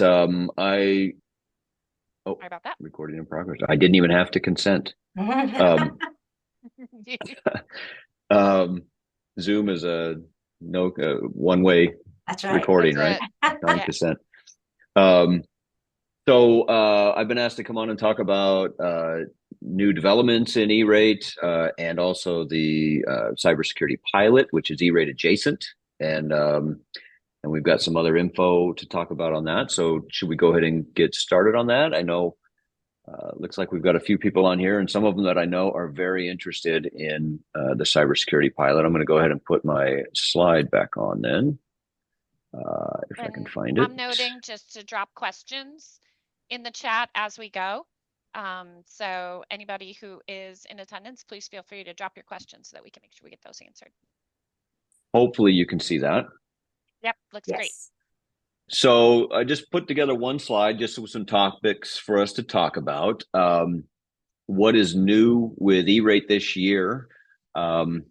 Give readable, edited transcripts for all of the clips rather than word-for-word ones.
I oh, Sorry about that. recording in progress. I didn't even have to consent. Um, um, Zoom is a no one-way That's right. recording, That's right? it. Yeah. Non-consent. Um, so I've been asked to come on and talk about new developments in E-rate and also the cybersecurity pilot, which is E-rate adjacent, and we've got some other info to talk about on that. So should we go ahead and get started on that? I know looks like we've got a few people on here, and some of them that I know are very interested in the cybersecurity pilot. I'm going to go ahead and put my slide back on then, if I can And find it. I'm noting just to drop questions in the chat as we go. So anybody who is in attendance, please feel free to drop your questions so that we can make sure we get those answered. Hopefully you can see that. Yep, looks great. Yes. So I just put together one slide just with some topics for us to talk about. What is new with E-rate this year? The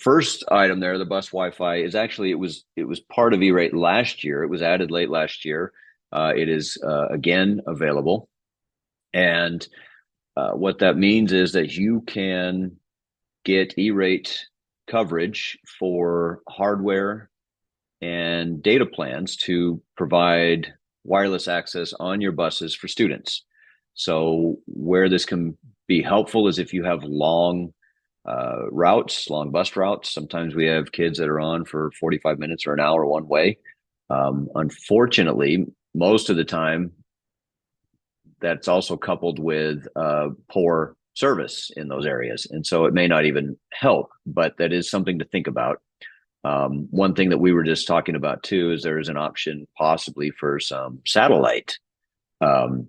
first item there, the bus Wi-Fi, is actually it was part of E-rate last year. It was added late last year. It is again available, and what that means is that you can get E-rate coverage for hardware and data plans to provide wireless access on your buses for students. So where this can be helpful is if you have long routes, long bus routes. Sometimes we have kids that are on for 45 minutes or an hour one way. Unfortunately, most of the time, that's also coupled with poor service in those areas. And so it may not even help, but that is something to think about. One thing that we were just talking about too is there is an option possibly for some satellite um,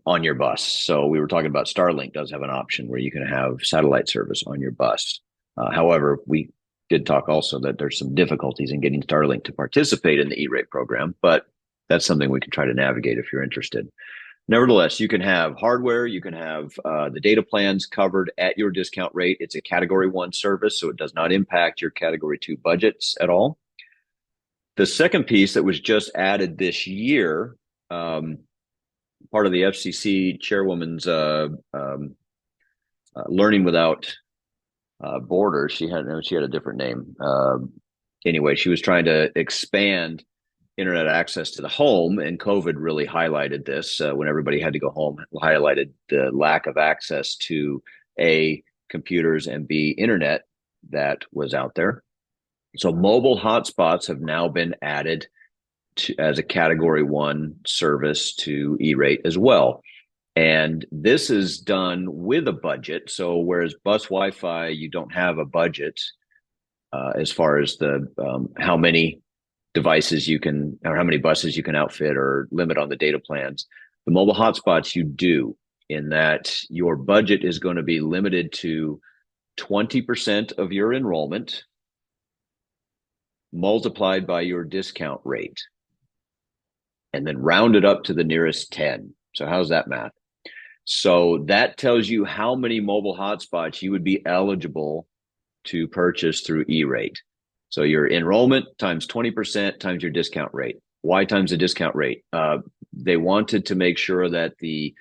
on your bus. So we were talking about Starlink does have an option where you can have satellite service on your bus. However, we did talk also that there's some difficulties in getting Starlink to participate in the E-rate program, but that's something we can try to navigate if you're interested. Nevertheless, you can have hardware, you can have the data plans covered at your discount rate. It's a category one service, so it does not impact your category two budgets at all. The second piece that was just added this year, part of the FCC chairwoman's Learning Without Borders, she had a different name. Anyway, she was trying to expand internet access to the home, and COVID really highlighted this when everybody had to go home, highlighted the lack of access to A, computers, and B, internet that was out there. So mobile hotspots have now been added as a category one service to E-rate as well. And this is done with a budget. So whereas bus Wi-Fi, you don't have a budget as far as the how many devices you can or how many buses you can outfit or limit on the data plans. The mobile hotspots you do, in that your budget is going to be limited to 20% of your enrollment multiplied by your discount rate and then rounded up to the nearest 10. So how's that math? So that tells you how many mobile hotspots you would be eligible to purchase through E-rate. So your enrollment times 20% times your discount rate. Why times the discount rate? They wanted to make sure that the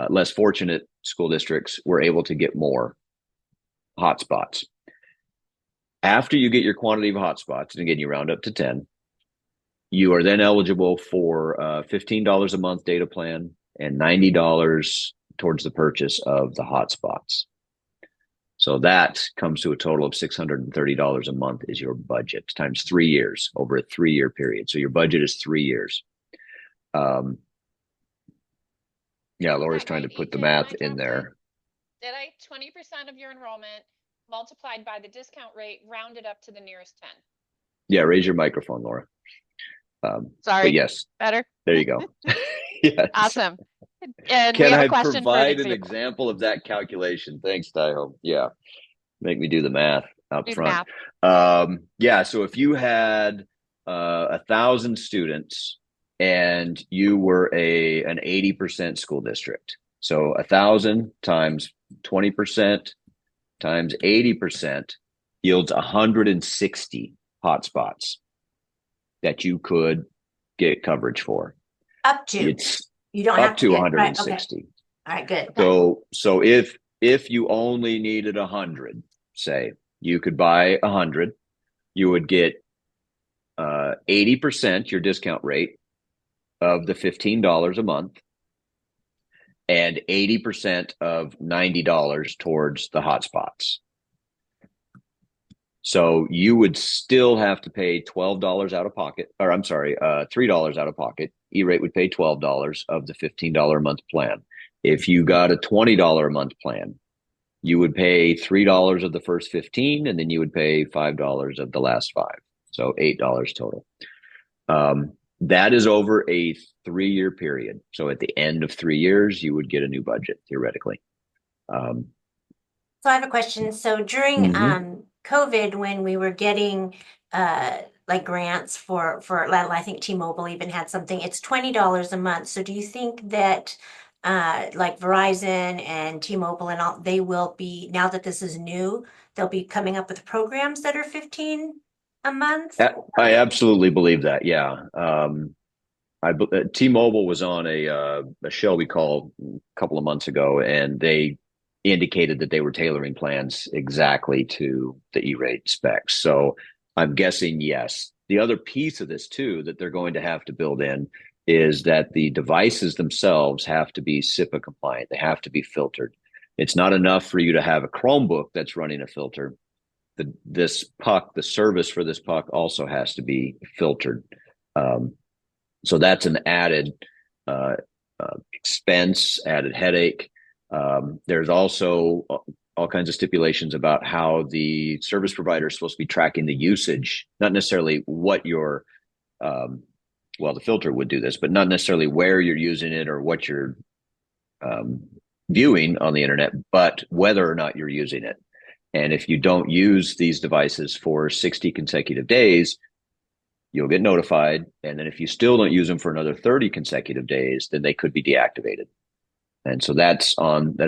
less fortunate school districts were able to get more hotspots. After you get your quantity of hotspots, and again, you round up to 10, you are then eligible for $15 a month data plan and $90 towards the purchase of the hotspots. So that comes to a total of $630 a month is your budget times 3 years over a 3-year period. So your budget is 3 years. Yeah, Laura's trying to put the math in there. Did I 20% of your enrollment multiplied by the discount rate rounded up to the nearest 10? Yeah, raise your microphone, Laura. Sorry. But yes, Better? there you go. Yes. Awesome. And we Can have a I question for an provide an example. example of that calculation? Thanks, Taiho. Yeah, make me do the math up Do the front. math. Yeah, so if you had 1,000 students and you were an 80% school district, so 1,000 times 20% times 80% yields 160 hotspots that you could get coverage for. Up to. It's You don't have up to to get right. Okay. 160. All right, good. Okay. So if you only needed 100, say you could buy 100, you would get 80% your discount rate of the $15 a month, and 80% of $90 towards the hotspots. So you would still have to pay $12 out of pocket, or I'm sorry, $3 out of pocket. E-rate would pay $12 of the $15 a month plan. If you got a $20 a month plan, you would pay $3 of the first 15, and then you would pay $5 of the last five. So $8 total. That is over a 3-year period. So at the end of 3 years, you would get a new budget, theoretically. So I have a question. So during COVID, when we were getting like grants for I think T-Mobile even had something, it's $20 a month. So do you think that like Verizon and T-Mobile and all, they will be, now that this is new, they'll be coming up with programs that are 15 a month? I absolutely believe that. Yeah. T-Mobile was on a show we called a couple of months ago, and they indicated that they were tailoring plans exactly to the E-rate specs. So I'm guessing yes. The other piece of this too that they're going to have to build in is that the devices themselves have to be SIPA compliant. They have to be filtered. It's not enough for you to have a Chromebook that's running a filter. This puck, the service for this puck also has to be filtered. So that's an added expense, added headache. There's also all kinds of stipulations about how the service provider is supposed to be tracking the usage, not necessarily what your, well, the filter would do this, but not necessarily where you're using it or what you're viewing on the internet, but whether or not you're using it. And if you don't use these devices for 60 consecutive days, you'll get notified. And then if you still don't use them for another 30 consecutive days, then they could be deactivated. And so that's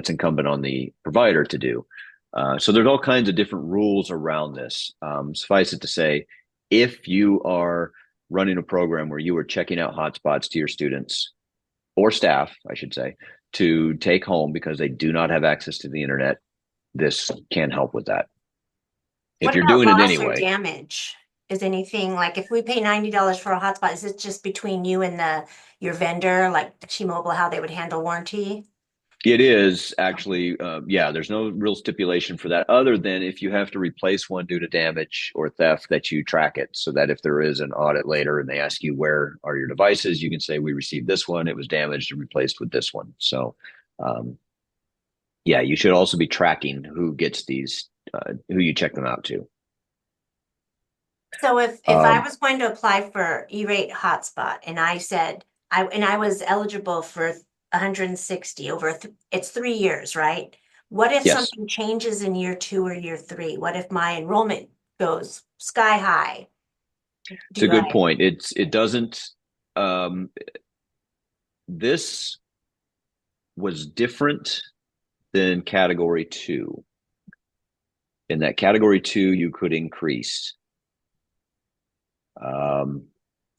incumbent on the provider to do. So there's all kinds of different rules around this. Suffice it to say, if you are running a program where you are checking out hotspots to your students or staff, I should say, to take home because they do not have access to the internet, this can help with that. If you're doing it anyway. Or damage? Is anything like if we pay $90 for a hotspot, is it just between you and your vendor, like T-Mobile, how they would handle warranty? It is actually, yeah, there's no real stipulation for that other than if you have to replace one due to damage or theft, that you track it so that if there is an audit later and they ask you where are your devices, you can say we received this one, it was damaged and replaced with this one. So yeah, you should also be tracking who gets these, who you check them out to. So if I was going to apply for E-rate hotspot and I said I was eligible for 160 over it's 3 years, right? What if something changes in year 2 or year 3? What if my enrollment goes sky high? It's a good point. It doesn't. This was different than category 2. In that category 2, you could increase.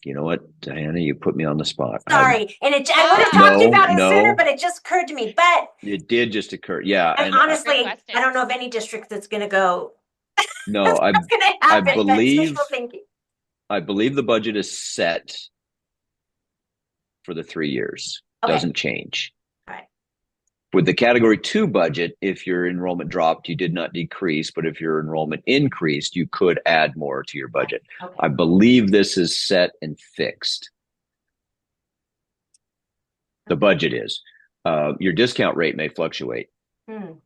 You know what, Diana, you put me on the spot. Sorry. I would have talked about it sooner, but it just occurred to me. But it did just occur. Yeah. And honestly, I don't know of any district that's going to go. No, I believe the budget is set for the 3 years. Okay. Doesn't change. With the category 2 budget, if your enrollment dropped, you did not decrease, but if your enrollment increased, you could add more to your budget. Okay. I believe this is set and fixed. The budget is. Your discount rate may fluctuate. Oh,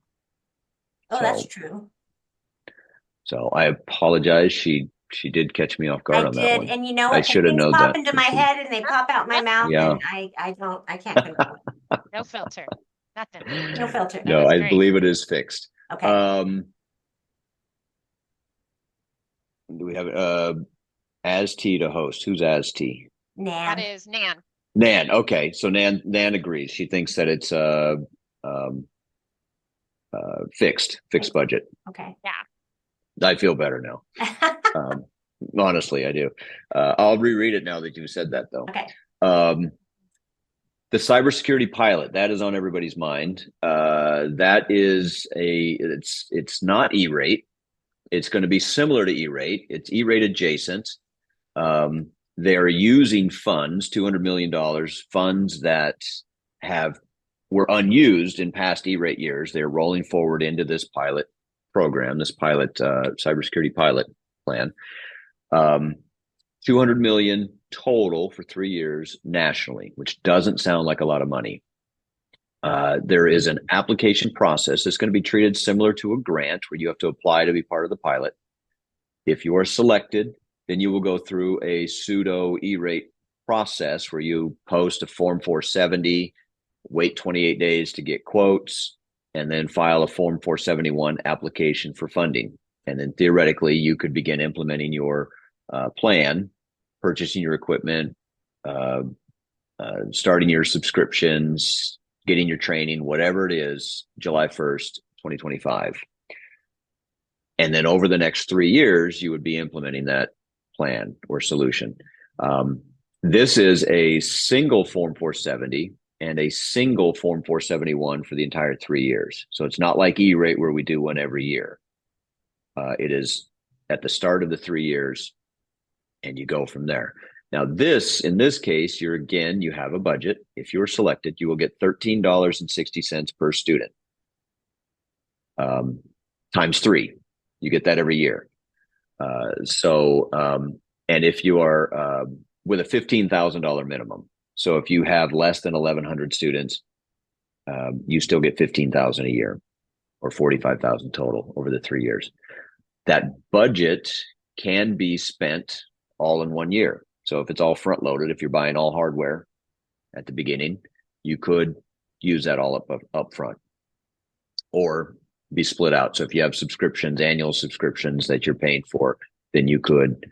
that's true. So I apologize. She did catch me off guard on that one. And you know what? I should have known that. They pop that. into my head and they pop out my mouth, and I can't control it. No filter. Nothing. No filter. No, I believe it is fixed. Okay. Do we have AST to host? Who's AST? Nan. That is Nan. Nan. Okay, so Nan agrees. She thinks that it's fixed budget. Okay. Yeah. I feel better now. Honestly, I do. I'll reread it now that you said that, though. Okay. The cybersecurity pilot, that is on everybody's mind. That is it's not E-rate. It's going to be similar to E-rate. It's E-rate adjacent. They're using funds, $200 million, funds that were unused in past E-rate years. They're rolling forward into this pilot program, this pilot cybersecurity pilot plan. 200 million total for 3 years nationally, which doesn't sound like a lot of money. There is an application process that's going to be treated similar to a grant where you have to apply to be part of the pilot. If you are selected, then you will go through a pseudo E-rate process where you post a Form 470, wait 28 days to get quotes, and then file a Form 471 application for funding. And then theoretically, you could begin implementing your plan, purchasing your equipment, starting your subscriptions, getting your training, whatever it is, July 1st, 2025. And then over the next 3 years, you would be implementing that plan or solution. This is a single Form 470 and a single Form 471 for the entire 3 years. So it's not like E-rate where we do one every year. It is at the start of the 3 years, and you go from there. Now, in this case, you have a budget. If you're selected, you will get $13.60 per student, times 3. You get that every year. And if you are with a $15,000 minimum, so if you have less than 1,100 students, you still get $15,000 a year, or $45,000 total over the 3 years. That budget can be spent all in 1 year. So if it's all front loaded, if you're buying all hardware at the beginning, you could use that all up front, or be split out. So if you have subscriptions, annual subscriptions that you're paying for, then you could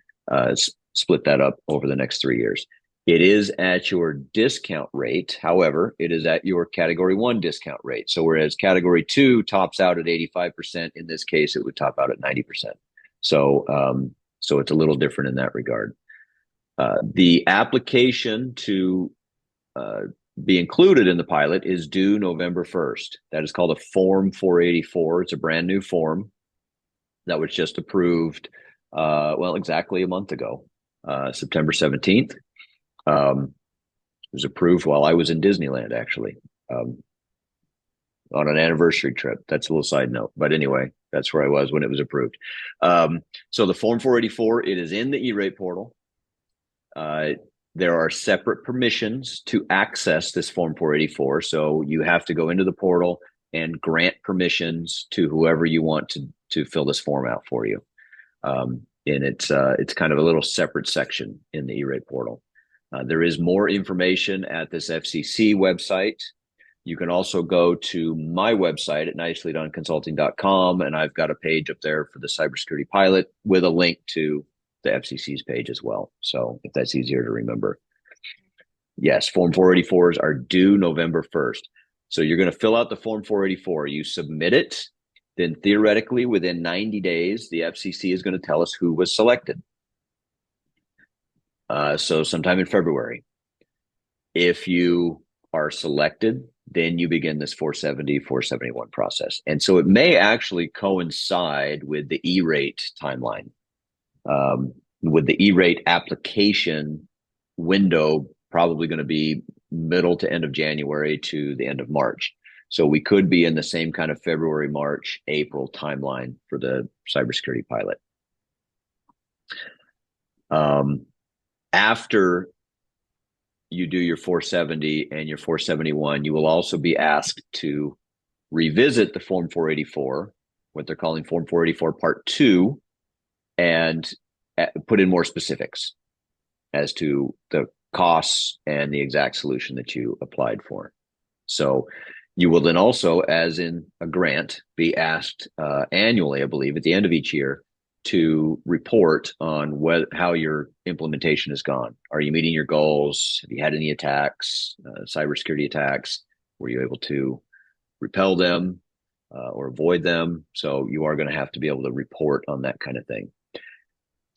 split that up over the next 3 years. It is at your discount rate. However, it is at your category 1 discount rate. So whereas category 2 tops out at 85%, in this case, it would top out at 90%. So it's a little different in that regard. The application to be included in the pilot is due November 1st. That is called a Form 484. It's a brand new form that was just approved, exactly a month ago, September 17th. It was approved while I was in Disneyland, actually, on an anniversary trip. That's a little side note. But anyway, that's where I was when it was approved. So the Form 484, it is in the E-rate portal. There are separate permissions to access this Form 484. So you have to go into the portal and grant permissions to whoever you want to fill this form out for you. And it's kind of a little separate section in the E-rate portal. There is more information at this FCC website. You can also go to my website at nicelydoneconsulting.com, and I've got a page up there for the cybersecurity pilot with a link to the FCC's page as well. So if that's easier to remember. Yes, Form 484s are due November 1st. So you're going to fill out the Form 484. You submit it. Then theoretically, within 90 days, the FCC is going to tell us who was selected. So sometime in February. If you are selected, then you begin this 470, 471 process. And so it may actually coincide with the E-rate timeline. With the E-rate application window probably going to be middle to end of January to the end of March. So we could be in the same kind of February, March, April timeline for the cybersecurity pilot. After you do your 470 and your 471, you will also be asked to revisit the Form 484, what they're calling Form 484 Part 2, and put in more specifics as to the costs and the exact solution that you applied for. So you will then also, as in a grant, be asked annually, I believe, at the end of each year, to report on how your implementation has gone. Are you meeting your goals? Have you had any attacks, cybersecurity attacks? Were you able to repel them or avoid them? So you are going to have to be able to report on that kind of thing.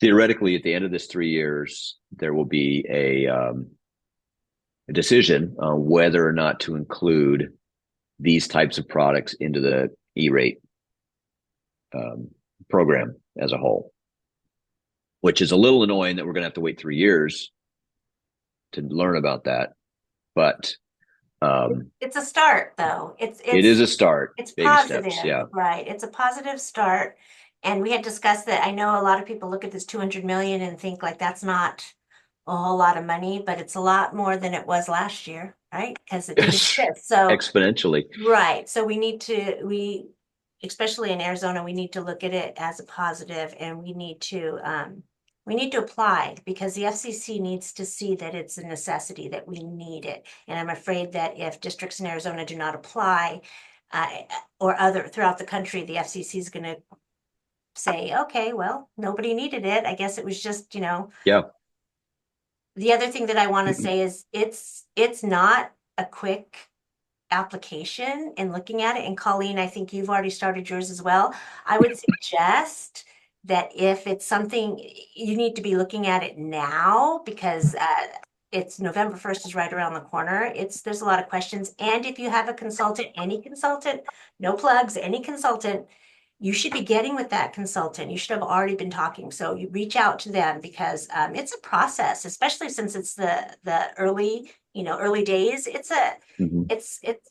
theoretically, at the end of this 3 years, there will be a decision on whether or not to include these types of products into the E-rate program as a whole, which is a little annoying that we're going to have to wait 3 years to learn about that. But it's a start, though. it is a start. It's Baby positive, steps. Yeah. right? It's a positive start. And we had discussed that. I know a lot of people look at this 200 million and think like that's not a whole lot of money, but it's a lot more than it was last year, right? Because it didn't exist. So exponentially. right. So we especially in Arizona, we need to look at it as a positive, and we need to apply, because the FCC needs to see that it's a necessity, that we need it. And I'm afraid that if districts in Arizona do not apply, or other throughout the country, the FCC is going to say, okay, well, nobody needed it. I guess it was just, Yeah. The other thing that I want to say is it's not a quick application and looking at it. And Colleen, I think you've already started yours as well. I would suggest that if it's something, you need to be looking at it now, because it's November 1st is right around the corner. There's a lot of questions. And if you have a consultant, any consultant, no plugs, any consultant, you should be getting with that consultant. You should have already been talking. So you reach out to them, because it's a process, especially since it's the early days. It's you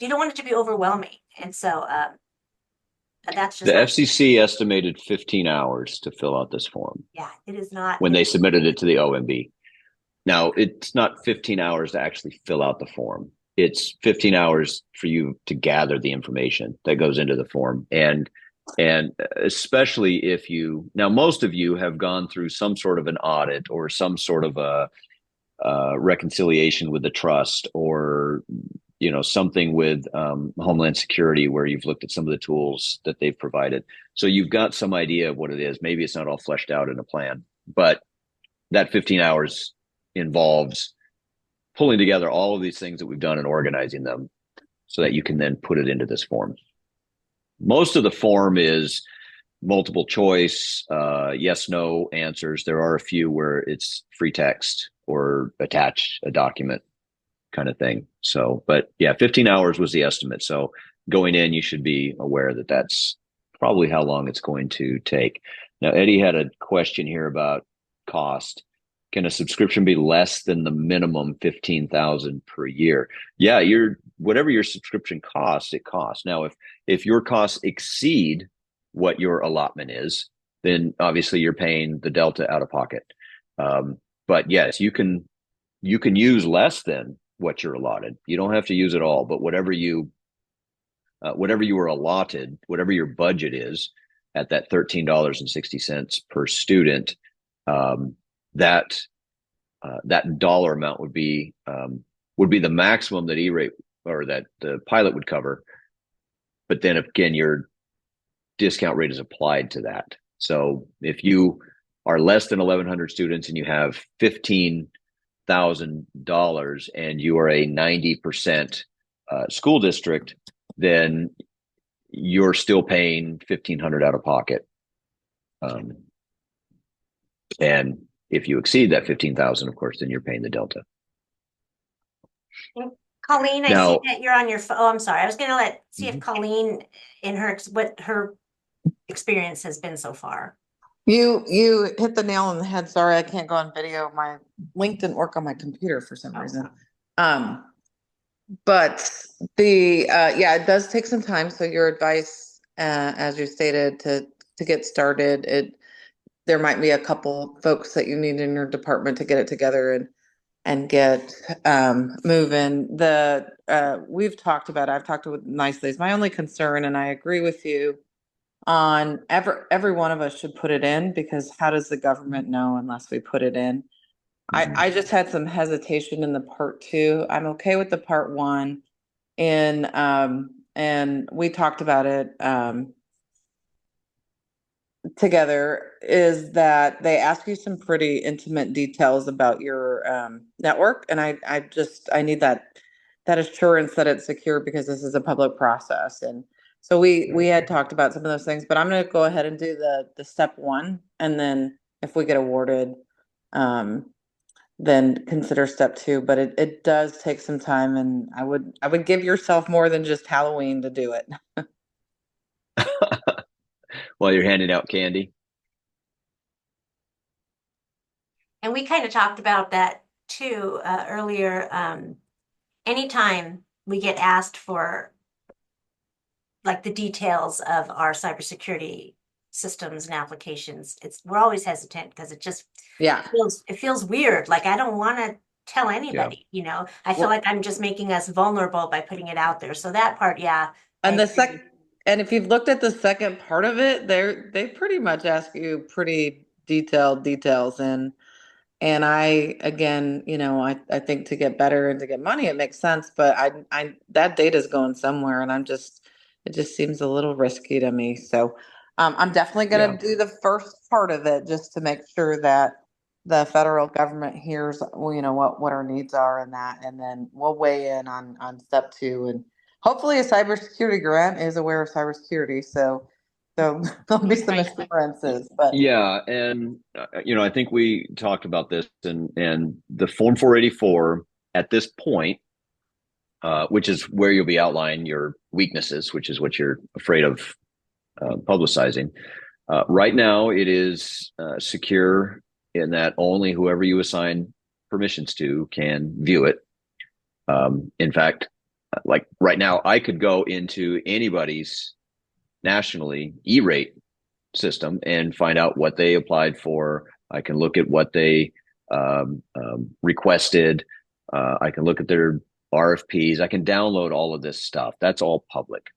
don't want it to be overwhelming. And so that's just the FCC estimated 15 hours to fill out this form. Yeah, it is not. When they submitted it to the OMB. Now, it's not 15 hours to actually fill out the form. It's 15 hours for you to gather the information that goes into the form. And especially if now most of you have gone through some sort of an audit or some sort of a reconciliation with the trust, or something with Homeland Security, where you've looked at some of the tools that they've provided. So you've got some idea of what it is. Maybe it's not all fleshed out in a plan, but that 15 hours involves pulling together all of these things that we've done and organizing them so that you can then put it into this form. Most of the form is multiple choice, yes, no answers. There are a few where it's free text or attach a document kind of thing. So, but yeah, 15 hours was the estimate. So going in, you should be aware that that's probably how long it's going to take. Now, Eddie had a question here about cost. Can a subscription be less than the minimum 15,000 per year? Yeah, whatever your subscription costs, it costs. Now, if your costs exceed what your allotment is, then obviously you're paying the delta out of pocket. But yes, you can use less than what you're allotted. You don't have to use it all, but whatever you were allotted, whatever your budget is at that $13.60 per student, that dollar amount would be the maximum that E-rate or that the pilot would cover. But then again, your discount rate is applied to that. So if you are less than 1,100 students and you have $15,000 and you are a 90% school district, then you're still paying $1,500 out of pocket. And if you exceed that 15,000, of course, then you're paying the delta. Colleen, I see that you're on your phone. Oh, I'm sorry. I was going to see if Colleen, what her experience has been so far. You hit the nail on the head. Sorry, I can't go on video. My link didn't work on my computer for some reason. But it does take some time. So your advice, as you stated, to get started, there might be a couple folks that you need in your department to get it together and get moving. I've talked with nicely. My only concern, and I agree with you, on every one of us should put it in, because how does the government know unless we put it in? I just had some hesitation in the part 2. I'm okay with the part 1, and we talked about it together, is that they ask you some pretty intimate details about your network, and I need that assurance that it's secure, because this is a public process. And so we had talked about some of those things, but I'm going to go ahead and do the step 1, and then if we get awarded, then consider step two. But it does take some time, and I would give yourself more than just Halloween to do it. While you're handing out candy. And we kind of talked about that too earlier. Anytime we get asked for like the details of our cybersecurity systems and applications, we're always hesitant because it just Yeah. feels weird. Like I don't want to tell anybody, you know. I feel like I'm just making us vulnerable by putting it out there. So that part, yeah. And and if you've looked at the second part of it, they pretty much ask you pretty detailed details. And I, again, I think to get better and to get money, it makes sense, but that data is going somewhere, and it just seems a little risky to me. So, I'm definitely going to do the first part of it just to make sure that the federal government hears, what our needs are in that, and then we'll weigh in on step two. And hopefully a cybersecurity grant is aware of cybersecurity. So there'll be some assurances, but yeah. And, I think we talked about this and the Form 484 at this point, which is where you'll be outlining your weaknesses, which is what you're afraid of publicizing. Right now, it is secure in that only whoever you assign permissions to can view it. In fact, like right now, I could go into anybody's nationally E-rate system and find out what they applied for. I can look at what they requested. I can look at their RFPs. I can download all of this stuff. That's all public.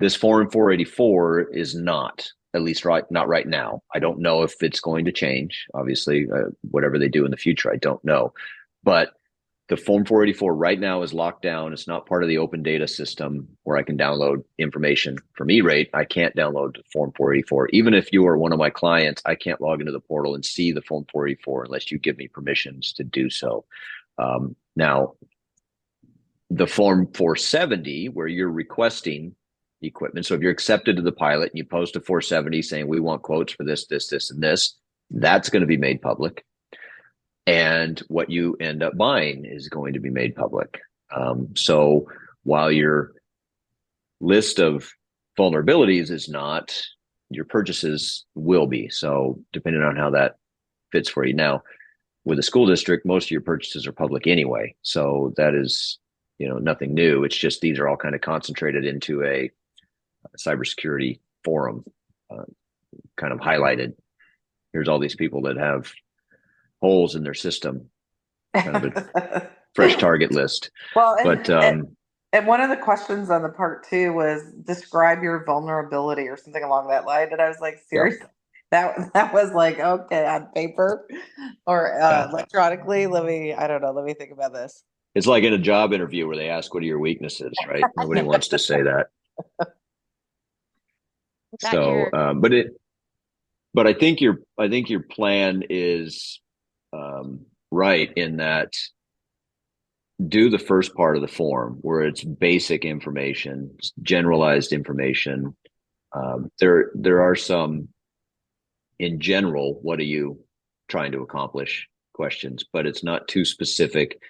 This Form 484 is not, at least not right now. I don't know if it's going to change. Obviously, whatever they do in the future, I don't know. But the Form 484 right now is locked down. It's not part of the open data system where I can download information from E-rate. I can't download the Form 484. Even if you are one of my clients, I can't log into the portal and see the Form 484 unless you give me permissions to do so. Now, the Form 470, where you're requesting equipment. So if you're accepted to the pilot and you post a 470 saying we want quotes for this, this, this, and this, that's going to be made public. And what you end up buying is going to be made public. So while your list of vulnerabilities is not, your purchases will be. So depending on how that fits for you. Now, with a school district, most of your purchases are public anyway. So that is, nothing new. It's just these are all kind of concentrated into a cybersecurity forum, kind of highlighted. Here's all these people that have holes in their system, kind of a fresh target list. Well, and one of the questions on the part two was describe your vulnerability or something along that line. And I was like, seriously, that was like, okay, on paper or electronically. Let me think about this. It's like in a job interview where they ask, what are your weaknesses, right? Nobody wants to say that. So, but I think your plan is right in that do the first part of the form where it's basic information, generalized information. There are some, in general, what are you trying to accomplish questions, but it's not too specific.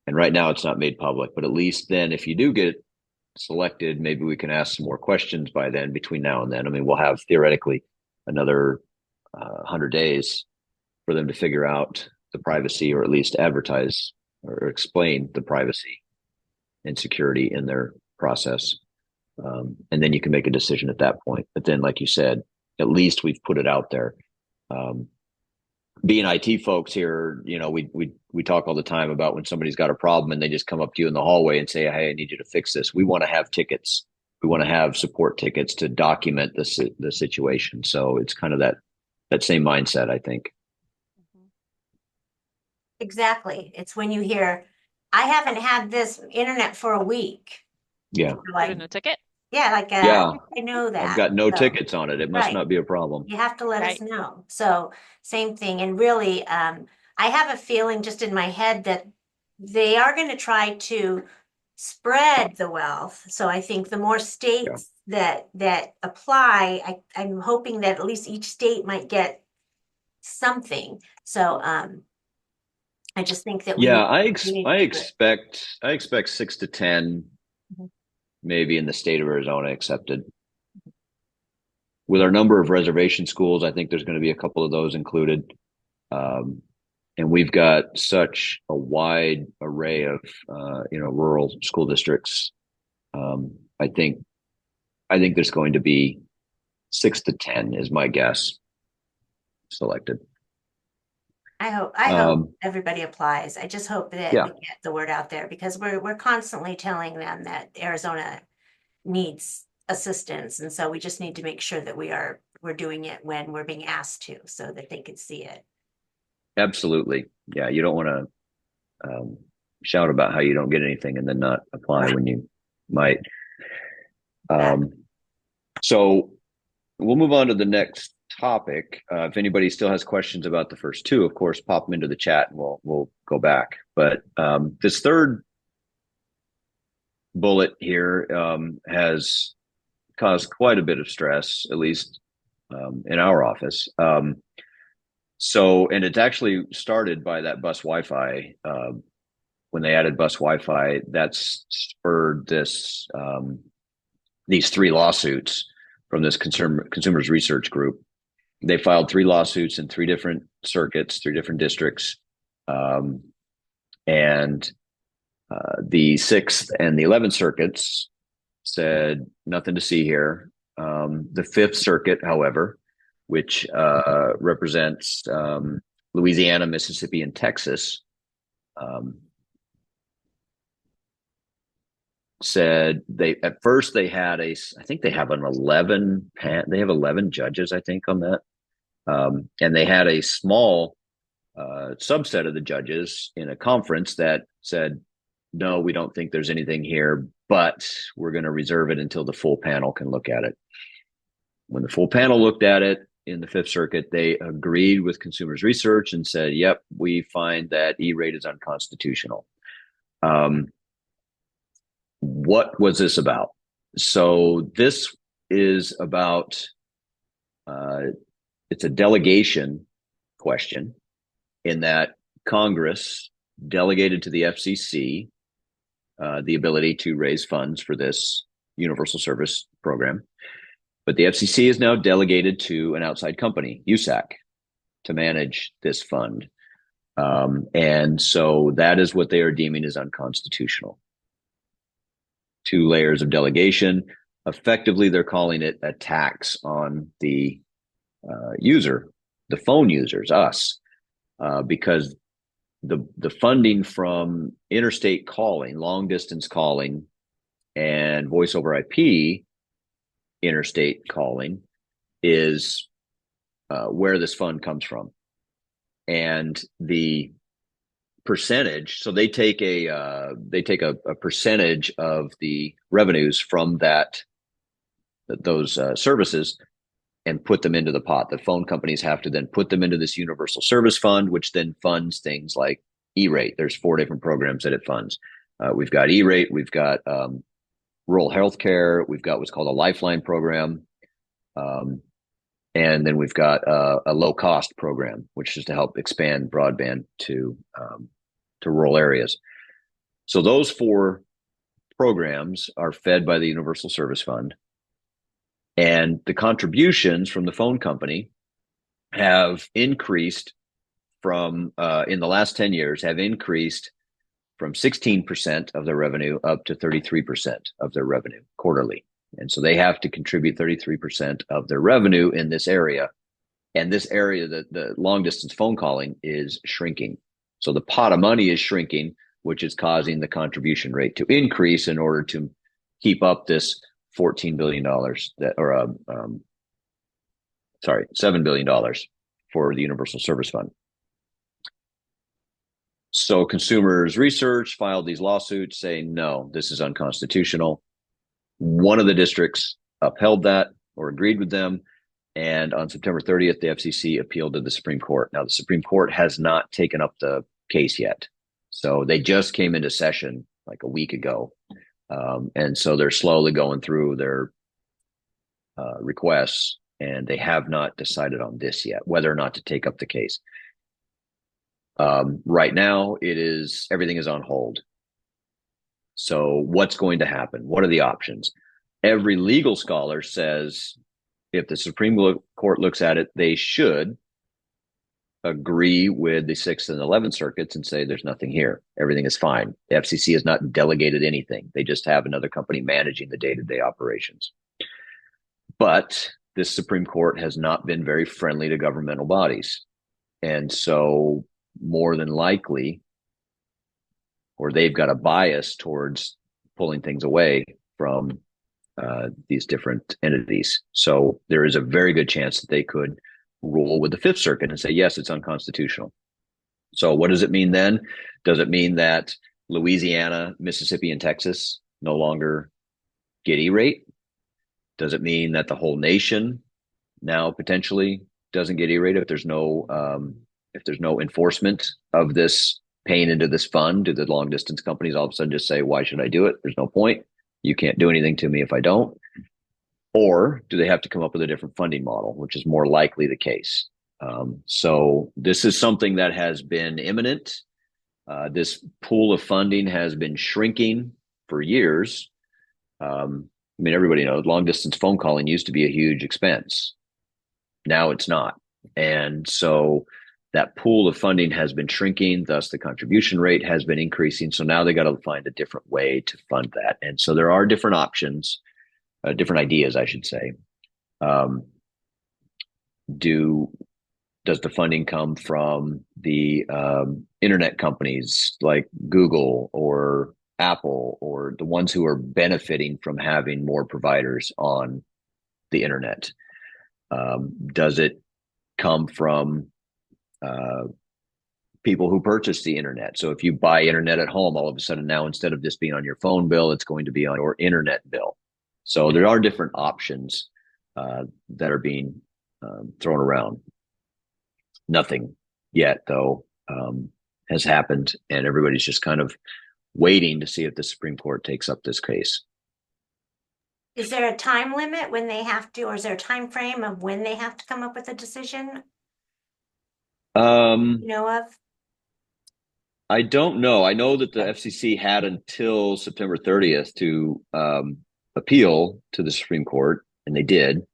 And right now it's not made public, but at least then if you do get selected, maybe we can ask some more questions by then between now and then. I mean, we'll have theoretically another 100 days for them to figure out the privacy or at least advertise or explain the privacy and security in their process. And then you can make a decision at that point. But then, like you said, at least we've put it out there. Being IT folks here, we talk all the time about when somebody's got a problem and they just come up to you in the hallway and say, hey, I need you to fix this. We want to have tickets. We want to have support tickets to document the situation. So it's kind of that same mindset, I think. Exactly. It's when you hear, I haven't had this internet for a week. Yeah. Like a ticket. Yeah, like yeah. I know that. I've got no tickets on it. It must not be a problem. You have to let us know. So same thing. And really, I have a feeling just in my head that they are going to try to spread the wealth. So I think the more states that apply, I'm hoping that at least each state might get something. So I just think that Yeah, we need I to do it. expect 6 to 10, Mhm. maybe in the state of Arizona accepted. With our number of reservation schools, I think there's going to be a couple of those included. And we've got such a wide array of rural school districts. I think there's going to be 6 to 10 is my guess selected. I hope everybody applies. I just hope that Yeah. we get the word out there, because we're constantly telling them that Arizona needs assistance, and so we just need to make sure that we're doing it when we're being asked to, so that they can see it. Absolutely. Yeah, you don't want to shout about how you don't get anything and then not apply when you might. So we'll move on to the next topic. If anybody still has questions about the first two, of course, pop them into the chat and we'll go back. But this third bullet here has caused quite a bit of stress, at least in our office. And it's actually started by that bus Wi-Fi. When they added bus Wi-Fi, that's spurred these 3 lawsuits from this consumers research group. They filed 3 lawsuits in 3 different circuits, 3 different districts, and the 6th and the 11th circuits said nothing to see here. The 5th Circuit, however, which represents Louisiana, Mississippi, and Texas, said they at first they had I think they have an 11 they have 11 judges, I think, on that, and they had a small subset of the judges in a conference that said, no, we don't think there's anything here, but we're going to reserve it until the full panel can look at it. When the full panel looked at it in the 5th Circuit, they agreed with consumers research and said, yep, we find that E-rate is unconstitutional. What was this about? So this is about, it's a delegation question, in that Congress delegated to the FCC the ability to raise funds for this universal service program. But the FCC is now delegated to an outside company, USAC, to manage this fund. And so that is what they are deeming as unconstitutional. 2 layers of delegation. Effectively, they're calling it a tax on the user, the phone users, us, because the funding from interstate calling, long distance calling, and voice over IP interstate calling is where this fund comes from. And the percentage, so they take a percentage of the revenues from those services and put them into the pot. The phone companies have to then put them into this universal service fund, which then funds things like E-rate. There's 4 different programs that it funds. We've got E-rate, we've got rural healthcare, we've got what's called a Lifeline program, and then we've got a low cost program, which is to help expand broadband to rural areas. So those 4 programs are fed by the Universal Service Fund, and the contributions from the phone company have increased from in the last 10 years have increased from 16% of their revenue up to 33% of their revenue quarterly. And so they have to contribute 33% of their revenue in this area. And this area, the long distance phone calling, is shrinking. So the pot of money is shrinking, which is causing the contribution rate to increase in order to keep up this $14 billion $7 billion for the Universal Service Fund. So consumers research filed these lawsuits saying, no, this is unconstitutional. One of the districts upheld that or agreed with them. And on September 30th, the FCC appealed to the Supreme Court. Now, the Supreme Court has not taken up the case yet. So they just came into session like a week ago. And so they're slowly going through their requests. and they have not decided on this yet, whether or not to take up the case. Right now, everything is on hold. So what's going to happen? What are the options? Every legal scholar says if the Supreme Court looks at it, they should agree with the 6th and 11th circuits and say there's nothing here. Everything is fine. The FCC has not delegated anything. They just have another company managing the day-to-day operations. But this Supreme Court has not been very friendly to governmental bodies. And so more than likely, or they've got a bias towards pulling things away from these different entities. So there is a very good chance that they could rule with the Fifth Circuit and say, yes, it's unconstitutional. So what does it mean then? Does it mean that Louisiana, Mississippi, and Texas no longer get E-rate? Does it mean that the whole nation now potentially doesn't get E-rate if there's no enforcement of this paying into this fund? Do the long distance companies all of a sudden just say, why should I do it? There's no point. You can't do anything to me if I don't. Or do they have to come up with a different funding model, which is more likely the case? So this is something that has been imminent. This pool of funding has been shrinking for years. I mean, everybody knows long distance phone calling used to be a huge expense. Now it's not. And so that pool of funding has been shrinking, thus the contribution rate has been increasing. So now they got to find a different way to fund that. And so there are different options, different ideas, I should say. Does the funding come from the internet companies like Google or Apple, or the ones who are benefiting from having more providers on the internet? Does it come from people who purchase the internet? So if you buy internet at home, all of a sudden now, instead of this being on your phone bill, it's going to be on your internet bill. So there are different options that are being thrown around. Nothing yet, though, has happened, and everybody's just kind of waiting to see if the Supreme Court takes up this case. Is there a time limit when they have to, or is there a time frame of when they have to come up with a decision? You know of? I don't know. I know that the FCC had until September 30th to appeal to the Supreme Court, and they did.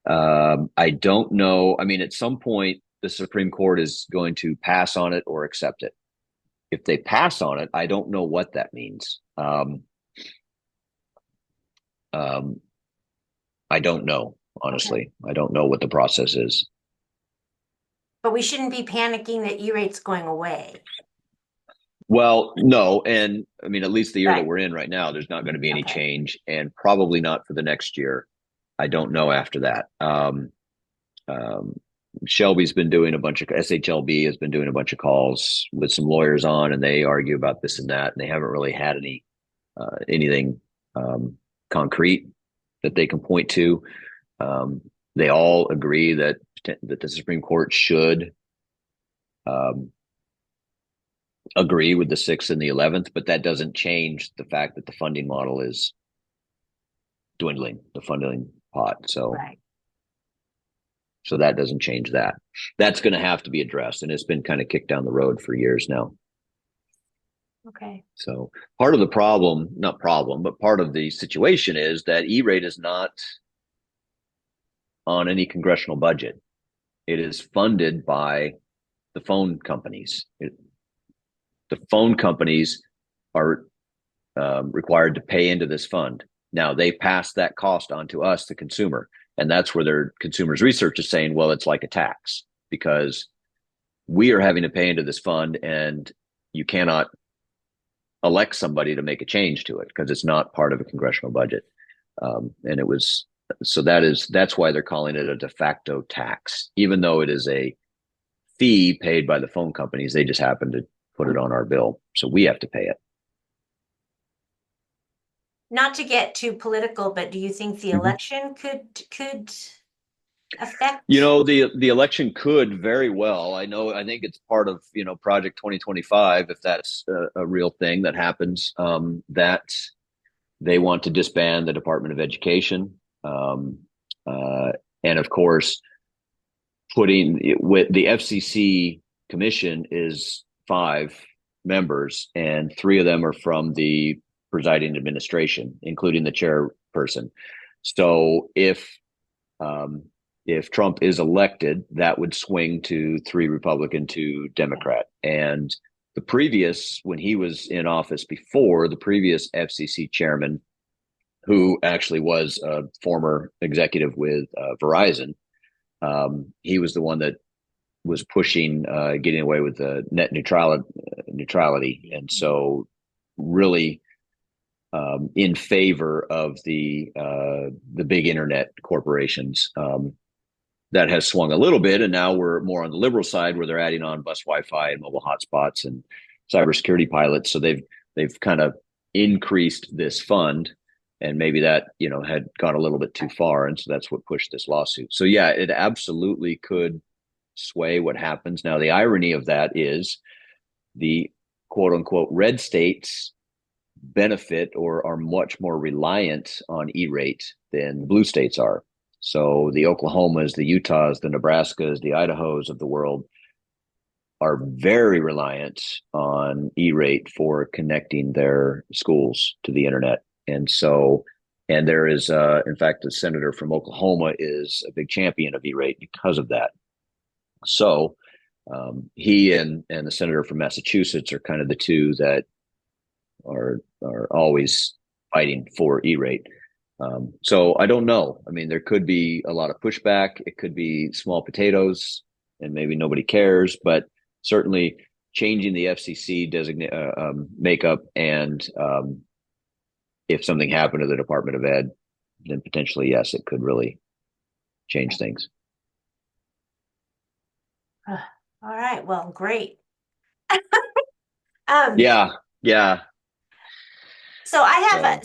I don't know. I mean, at some point, the Supreme Court is going to pass on it or accept it. If they pass on it, I don't know what that means. I don't know, honestly. Okay. I don't know what the process is. But we shouldn't be panicking that E-rate's going away. Well, no. And I mean, at least the year that we're in right now, there's not going to be any change, and probably not for the next year. I don't know after that. Shelby's been doing SHLB has been doing a bunch of calls with some lawyers on, and they argue about this and that, and they haven't really had anything concrete that they can point to. They all agree that the Supreme Court should agree with the 6th and the 11th, but that doesn't change the fact that the funding model is dwindling, the funding pot. So, so that doesn't change that. That's going to have to be addressed, and it's been kind of kicked down the road for years now. Okay. So part of the problem, not problem, but part of the situation is that E-rate is not on any congressional budget. It is funded by the phone companies. The phone companies are required to pay into this fund. Now they pass that cost on to us, the consumer. And that's where their consumers research is saying, well, it's like a tax because we are having to pay into this fund, and you cannot elect somebody to make a change to it because it's not part of a congressional budget. And it was, so that's why they're calling it a de facto tax, even though it is a fee paid by the phone companies. They just happen to put it on our bill, so we have to pay it. Not to get too political, but do you think the election could affect? You know, the election could very well. I think it's part of, Project 2025, if that's a real thing that happens, that they want to disband the Department of Education. And of course, putting it with the FCC commission is 5 members, and 3 of them are from the presiding administration, including the chairperson. So if Trump is elected, that would swing to 3 Republican, 2 Democrat. And the previous, when he was in office before, the previous FCC chairman, who actually was a former executive with Verizon, he was the one that was pushing getting away with the net neutrality, and so really in favor of the big internet corporations. That has swung a little bit, and now we're more on the liberal side, where they're adding on bus Wi-Fi and mobile hotspots and cybersecurity pilots. So they've kind of increased this fund, and maybe that had gone a little bit too far, and so that's what pushed this lawsuit. So yeah, it absolutely could sway what happens. Now, the irony of that is the quote unquote red states benefit or are much more reliant on E-rate than the blue states are. So the Oklahomas, the Utahs, the Nebraskas, the Idahos of the world are very reliant on E-rate for connecting their schools to the internet. And so, and there is, in fact, the senator from Oklahoma is a big champion of E-rate because of that. So he and the senator from Massachusetts are kind of the 2 that are always fighting for E-rate. So I don't know. I mean, there could be a lot of pushback. It could be small potatoes, and maybe nobody cares. But certainly, changing the FCC makeup, and if something happened to the Department of Ed, then potentially yes, it could really change things. All right. Well, great. Yeah. So I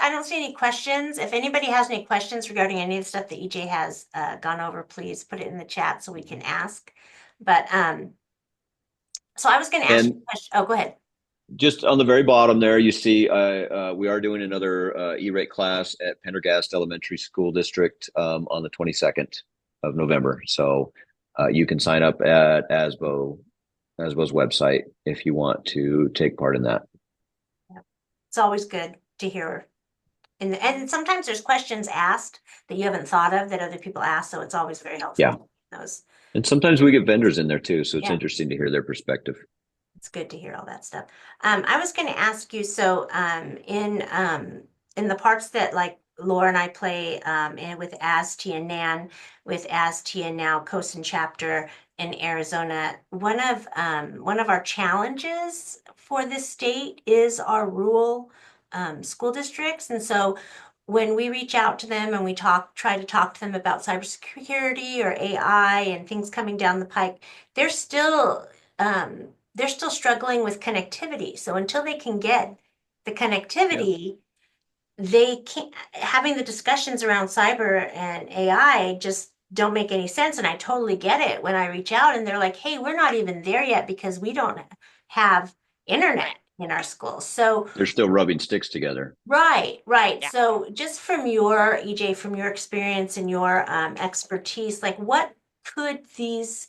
don't see any questions. If anybody has any questions regarding any of the stuff that EJ has gone over, please put it in the chat so we can ask. But so I was going to ask you a question. Oh, go ahead. Just on the very bottom there, you see we are doing another E-rate class at Pendergast Elementary School District on the 22nd of November. So you can sign up at ASBO's website if you want to take part in that. It's always good to hear. And sometimes there's questions asked that you haven't thought of that other people ask. So it's always very helpful. Yeah. Those. And sometimes we get vendors in there too. So it's interesting to hear their perspective. It's good to hear all that stuff. I was going to ask you, so in the parts that like Laura and I play and with AST and NAN, with AST and now COSIN chapter in Arizona, one of our challenges for this state is our rural school districts. And so when we reach out to them and we try to talk to them about cybersecurity or AI and things coming down the pike, they're still struggling with connectivity. So until they can get the connectivity, they can't, having the discussions around cyber and AI just don't make any sense. And I totally get it when I reach out and they're like, hey, we're not even there yet because we don't have internet in our schools. So they're still rubbing sticks together. Right. Yeah. So just from your, EJ, from your experience and your expertise, like what could these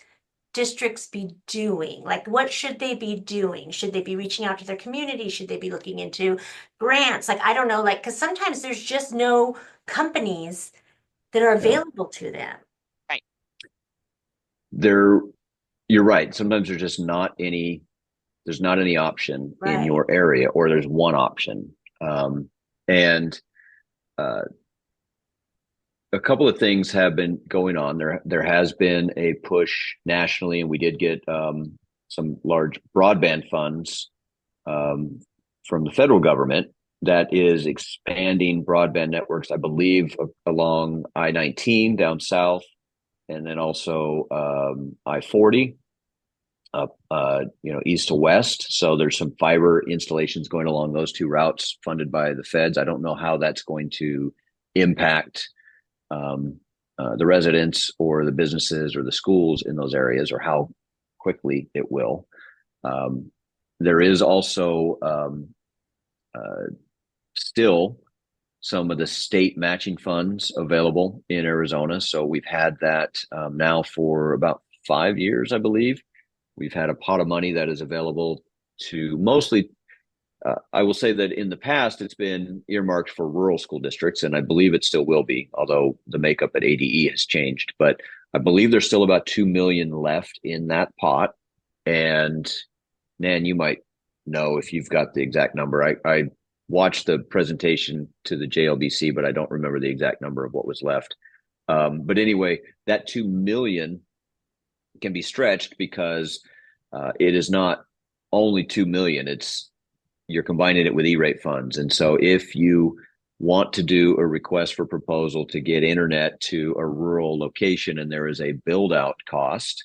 districts be doing? Like, what should they be doing? Should they be reaching out to their community? Should they be looking into grants? Like, I don't know, like, because sometimes there's just no companies that are available to them. Right. You're right. Sometimes there's just not any option in your area, or there's one option. And a couple of things have been going on. There has been a push nationally, and we did get some large broadband funds from the federal government that is expanding broadband networks, I believe, along I-19 down south, and then also I-40 up east to west. So there's some fiber installations going along those 2 routes funded by the feds. I don't know how that's going to impact the residents or the businesses or the schools in those areas, or how quickly it will. There is also still some of the state matching funds available in Arizona. So we've had that now for about 5 years, I believe. We've had a pot of money that is available to mostly, I will say that in the past, it's been earmarked for rural school districts, and I believe it still will be, although the makeup at ADE has changed. But I believe there's still about 2 million left in that pot. And Nan, you might know if you've got the exact number. I watched the presentation to the JLBC, but I don't remember the exact number of what was left. But anyway, that 2 million can be stretched because it is not only 2 million. You're combining it with E-rate funds. And so if you want to do a request for proposal to get internet to a rural location and there is a build out cost,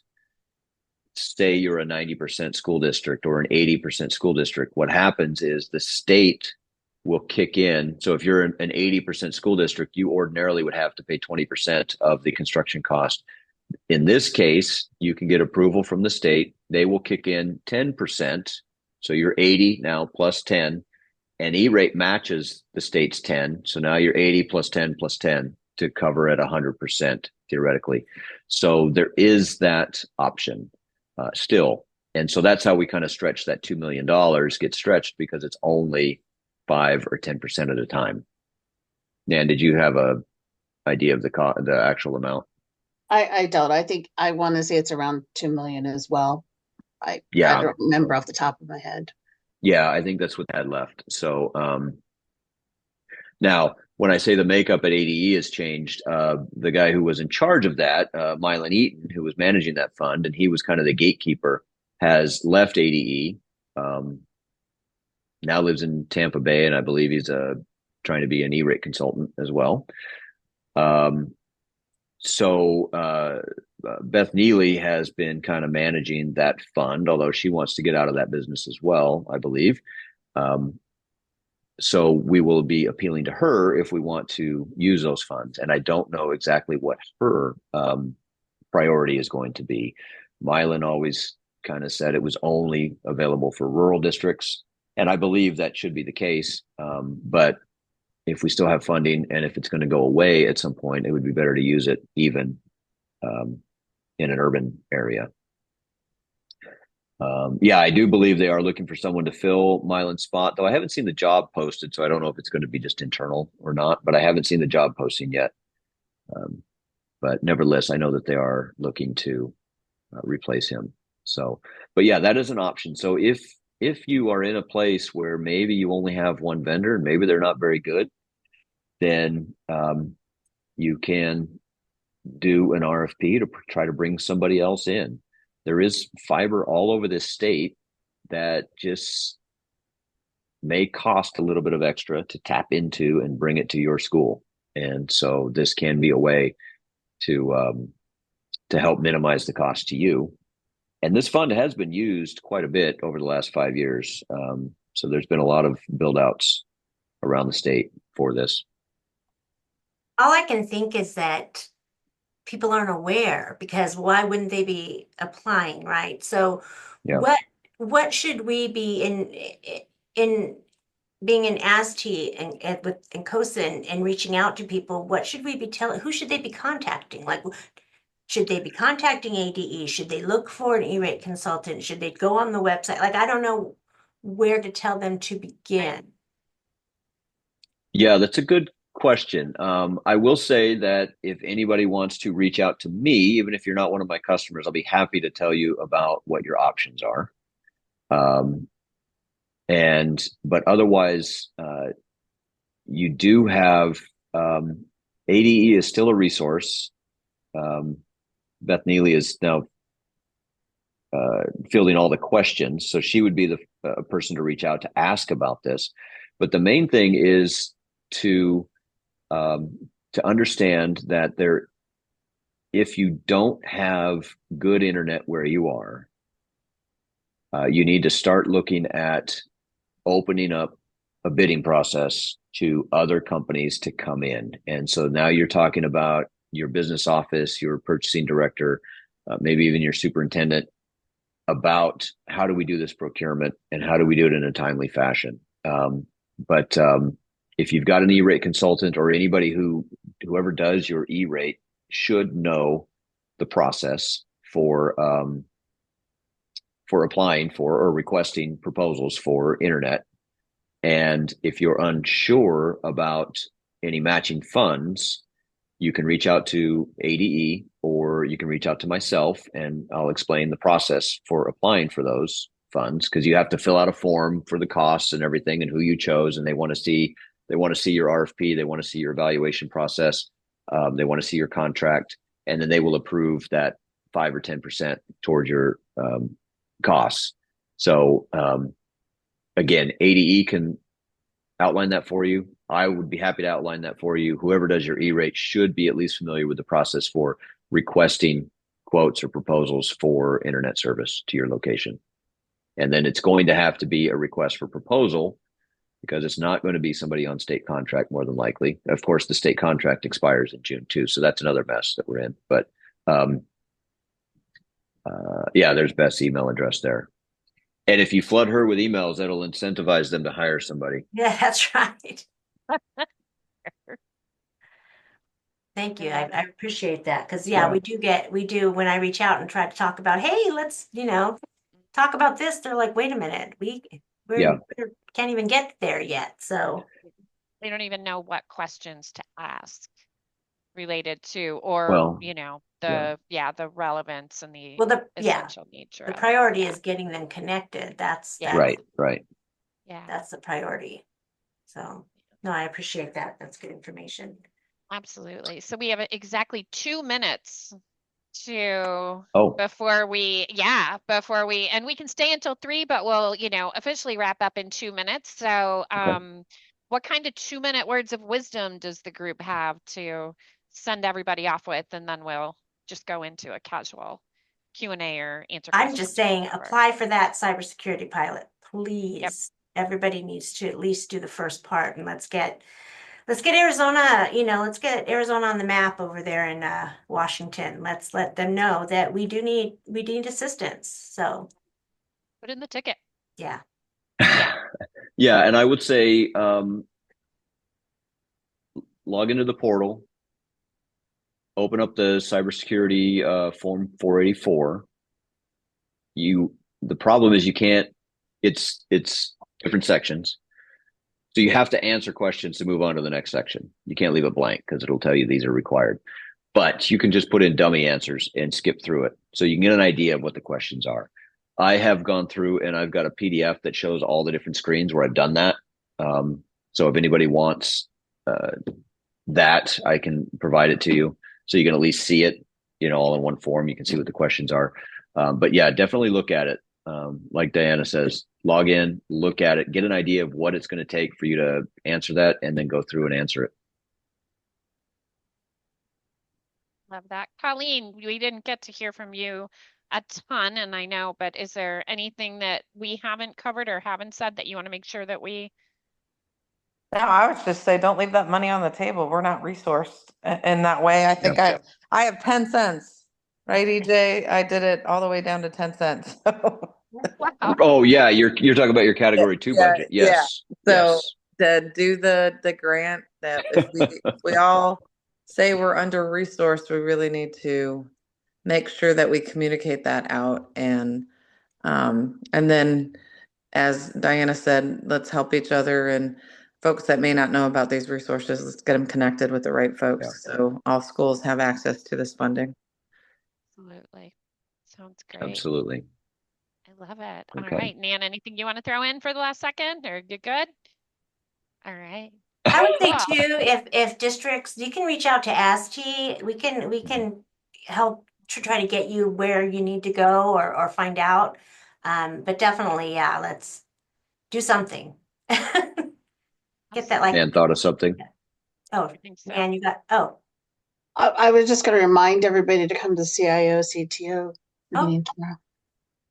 say you're a 90% school district or an 80% school district, what happens is the state will kick in. So if you're an 80% school district, you ordinarily would have to pay 20% of the construction cost. In this case, you can get approval from the state. They will kick in 10%. So you're 80 now plus 10, and E-rate matches the state's 10. So now you're 80 plus 10 plus 10 to cover at 100% theoretically. So there is that option still. And so that's how we kind of stretch that $2 million gets stretched because it's only 5 or 10% at a time. Nan, did you have a idea of the actual amount? I don't. I think I want to say it's around 2 million as well. I don't remember off the top of my head. Yeah, I think that's what they had left. So now, when I say the makeup at ADE has changed, the guy who was in charge of that, Mylan Eaton, who was managing that fund, and he was kind of the gatekeeper, has left ADE. Now lives in Tampa Bay, and I believe he's trying to be an E-rate consultant as well. So Beth Neely has been kind of managing that fund, although she wants to get out of that business as well, I believe. So we will be appealing to her if we want to use those funds. And I don't know exactly what her priority is going to be. Mylan always kind of said it was only available for rural districts. And I believe that should be the case. But if we still have funding and if it's going to go away at some point, it would be better to use it even in an urban area. Yeah, I do believe they are looking for someone to fill Mylan's spot, though I haven't seen the job posted, so I don't know if it's going to be just internal or not, but I haven't seen the job posting yet. But nevertheless, I know that they are looking to replace him. So, but yeah, that is an option. So if you are in a place where maybe you only have one vendor and maybe they're not very good, then you can do an RFP to try to bring somebody else in. There is fiber all over this state that just may cost a little bit of extra to tap into and bring it to your school. And so this can be a way to help minimize the cost to you. And this fund has been used quite a bit over the last 5 years. So there's been a lot of build outs around the state for this. All I can think is that people aren't aware, because why wouldn't they be applying, right? So Yeah. what should we be in being an ASTE and with COSA and reaching out to people? What should we be who should they be contacting? Like, should they be contacting ADE? Should they look for an E-rate consultant? Should they go on the website? Like, I don't know where to tell them to begin. Yeah, that's a good question. I will say that if anybody wants to reach out to me, even if you're not one of my customers, I'll be happy to tell you about what your options are. But otherwise, you do have ADE is still a resource. Beth Neely is now fielding all the questions, so she would be the person to reach out to ask about this. But the main thing is to understand that if you don't have good internet where you are, you need to start looking at opening up a bidding process to other companies to come in. And so now you're talking about your business office, your purchasing director, maybe even your superintendent, about how do we do this procurement and how do we do it in a timely fashion. But if you've got an E-rate consultant or anybody whoever does your E-rate should know the process for applying for or requesting proposals for internet. And if you're unsure about any matching funds, you can reach out to ADE or you can reach out to myself and I'll explain the process for applying for those funds, because you have to fill out a form for the costs and everything and who you chose, and they want to see your RFP, they want to see your evaluation process, they want to see your contract, and then they will approve that 5 or 10% towards your costs. So again, ADE can outline that for you. I would be happy to outline that for you. Whoever does your E-rate should be at least familiar with the process for requesting quotes or proposals for internet service to your location. And then it's going to have to be a request for proposal, because it's not going to be somebody on state contract more than likely. Of course, the state contract expires in June too, so that's another mess that we're in. But yeah, there's Beth's email address there. And if you flood her with emails, that'll incentivize them to hire somebody. Yeah, that's right. Thank you. I appreciate that. Because Yeah. we do when I reach out and try to talk about, hey, let's, talk about this. They're like, wait a minute, we can't even get there yet. So They don't even know what questions to ask related to, or, Well, the relevance and the essential nature. the of it. priority is getting them connected. That's right. Yeah, that's the priority. So no, I appreciate that. That's good information. absolutely. So we have exactly 2 minutes to Oh, before we and we can stay until 3, but we'll officially wrap up in 2 minutes. So what kind of 2-minute words of wisdom does the group have to send everybody off with, and then we'll just go into a casual Q&A or answer questions. I'm just saying, apply for that cybersecurity pilot, please. Yep. Everybody needs to at least do the first part, and let's get Arizona, let's get Arizona on the map over there in Washington. Let's let them know that we need assistance. So put in the ticket. Yeah. Yeah, and I would say log into the portal, open up the cybersecurity form 484. The problem is you can't. It's different sections. So you have to answer questions to move on to the next section. You can't leave it blank because it'll tell you these are required. But you can just put in dummy answers and skip through it, so you can get an idea of what the questions are. I have gone through and I've got a PDF that shows all the different screens where I've done that. So if anybody wants that, I can provide it to you, so you can at least see it, all in one form. You can see what the questions are. But yeah, definitely look at it. Like Diana says, log in, look at it, get an idea of what it's going to take for you to answer that, and then go through and answer it. Love that. Colleen, we didn't get to hear from you a ton, and I know, but is there anything that we haven't covered or haven't said that you want to make sure that we... No, I would just say, don't leave that money on the table. We're not resourced in that way. I think I have 10 cents, right, EJ? I did it all the way down to 10 cents. Wow. Oh yeah, you're talking about your category 2 budget. Yes. So to do the grant, that if we all say we're under resourced, we really need to make sure that we communicate that out, and then, as Diana said, let's help each other, and folks that may not know about these resources, let's get them connected with the right folks, so all schools have access to this funding. Absolutely. Sounds great. Absolutely. I love it. Okay. All right, Nan, anything you want to throw in for the last second, or you good? All right. I would say too, if districts, you can reach out to ASTI. We can help to try to get you where you need to go or find out. But definitely, let's do something. Get that like. And thought of something. Oh, I think so. and you got I was just going to remind everybody to come to CIO CTO meeting tomorrow.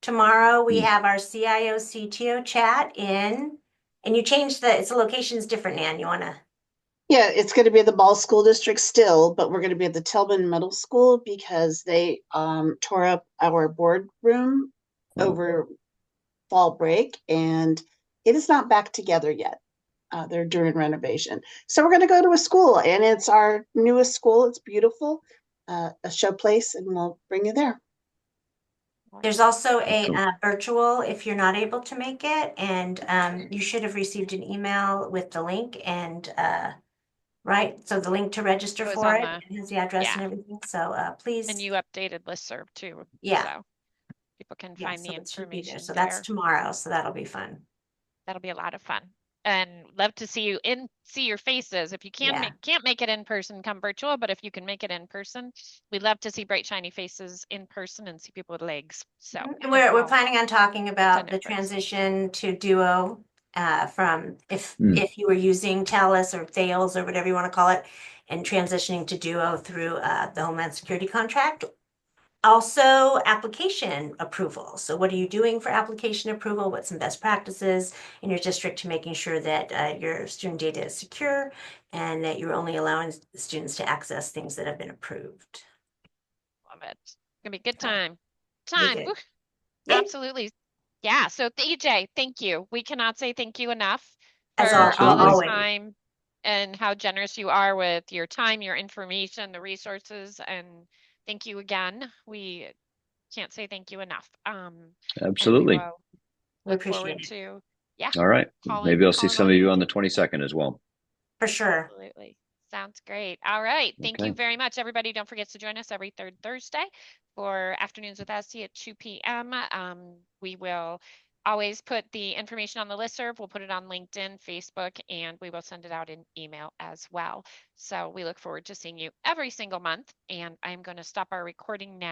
Tomorrow we have our CIO CTO chat in, and you changed the location's different, Nan. You want to? Yeah, it's going to be at the Ball School District still, but we're going to be at the Tillman Middle School because they tore up our board room over fall break, and it is not back together yet. they're doing renovation. So we're going to go to a school, and it's our newest school. It's beautiful, a show place, and we'll bring you there. There's also a Excellent. virtual if you're not able to make it, and you should have received an email with the link and right, so the link to register It was for on it the, has the address yeah. and everything. So And please, you updated listserv too. yeah, So people can yeah, find so the it should be there. information So that's there. tomorrow. So that'll be fun. That'll be a lot of fun. And love to see you see your faces. If you Yeah. can't make it in person, come virtual. But if you can make it in person, we'd love to see bright, shiny faces in person and see people with legs. So And we're we'll planning on talking about attend the in person. transition to Duo from if you were using TELUS or Thales or whatever you want to call it, and transitioning to Duo through the Homeland Security contract. Also, application approval. So what are you doing for application approval? What's some best practices in your district to making sure that your student data is secure and that you're only allowing students to access things that have been approved? Love it. It's gonna be a good So, time. be Time. good. Woo. Yay. Absolutely. Yeah. So EJ, thank you. We cannot say thank you enough As for all the Absolutely. always. time and how generous you are with your time, your information, the resources, and thank you again. We can't say thank you enough. And we Absolutely. will We look forward appreciate it. to, yeah, All right. Maybe I'll see calling some on of you you on again. the 22nd as well. For sure. Absolutely. Sounds great. All right. Thank you Okay. very much, everybody. Don't forget to join us every third Thursday for Afternoons with Esty at 2 p.m. We will always put the information on the listserv. We'll put it on LinkedIn, Facebook, and we will send it out in email as well. So we look forward to seeing you every single month. And I'm going to stop our recording now.